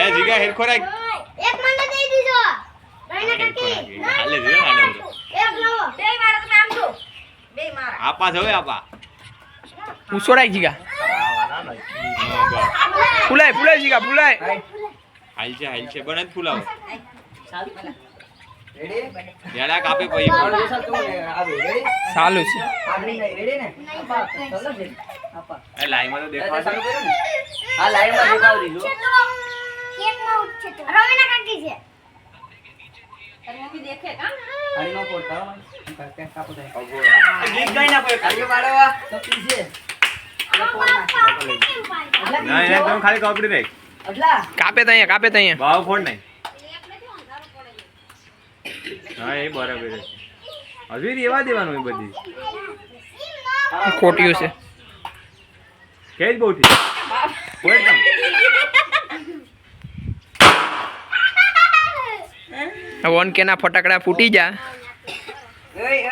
એ જીગા હેરખો રાખ એક મને દઈ દીજો રાઈના કાકી હાલે જો આડો એક લાવો બે મારા તમે આમ જો બે મારા આપા જોવે આપા ઉછોડાય જીગા ફૂલાય જીગા ફૂલાય હાલ છે બને ફૂલાવો રેડી યાડા કાપે પઈ આવે રેડી ચાલુ છે આગળ રેડી ને ચાલો છે આપા એ લાઈવ માં તો દેખાવ ચાલુ કર્યું ને આ લાઈવ માં દેખાવ દીધું કેક માં ઉઠશે તો રાઈના કાકી છે તારી મમ્મી દેખે કા આડી નો પોડતા કે કાપો થાય ગીત ગાઈ ના કોઈ આગળ પાડવા તો પીછે ના એ તમે ખાલી કપડી નહીં અટલા કાપે તો અહીંયા ભાવ ફોડ નહીં હા એ બરાબર છે હજુ રેવા દેવાનું એ બધી ખોટ્યું છે કેજ બહુ થી ફોડ દમ વન કે ના ફટાકડા ફૂટી જા ઓય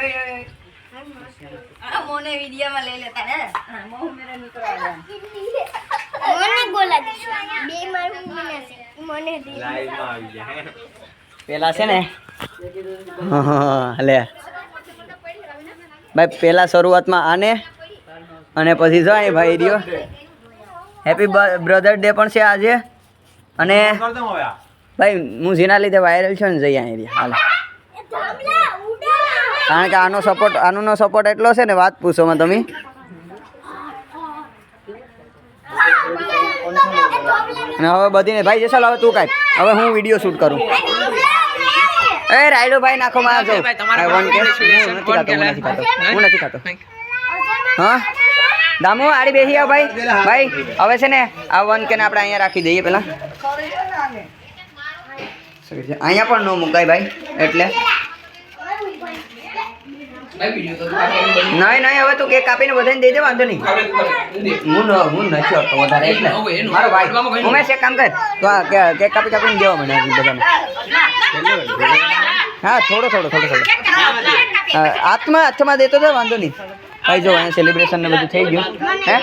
આ મોને વિડિયો માં લઈ લેતા ને મોહ મેરે મિત્રો આ મોને બોલા દી બે મારું મને મને દે લાઈવ માં આવી જાય પેલા છે ને લે ભાઈ પેલા શરૂઆતમાં આને અને પછી જો અહીં ભાઈ રહ્યો હેપી બ્રધર ડે પણ છે આજે અને કર દમ હવે ભાઈ હું જેના લીધે વાયરલ છે ને જઈ અહીં હાલ કારણ કે આનો સપોર્ટ એટલો છે ને વાત પૂછોમાં તમે અને હવે બધીને ભાઈ જશે હવે તું કાંઈ હવે હું વિડીયો શૂટ કરું એ રાયડો ભાઈ નાખો માં જો હું નથી ખાતો હા દામુ આડી બેસી આવ ભાઈ હવે છે ને આ 1K ને આપણે અહીંયા રાખી દઈએ પેલા અહીંયા પણ નો મુકાય ભાઈ એટલે નહીં હવે તું કેક કાપીને બધાને દઈ દે વાંધો નહીં હું નથી હોતો વધારે એટલે મારો ભાઈ ઉમેશ એક કામ કર તો આ કેક કાપીને દેવા મને બધાને હા થોડો હાથમાં દેતો તો વાંધો નહીં ભાઈ જો અહીંયા સેલિબ્રેશન ને બધું થઈ ગયું હે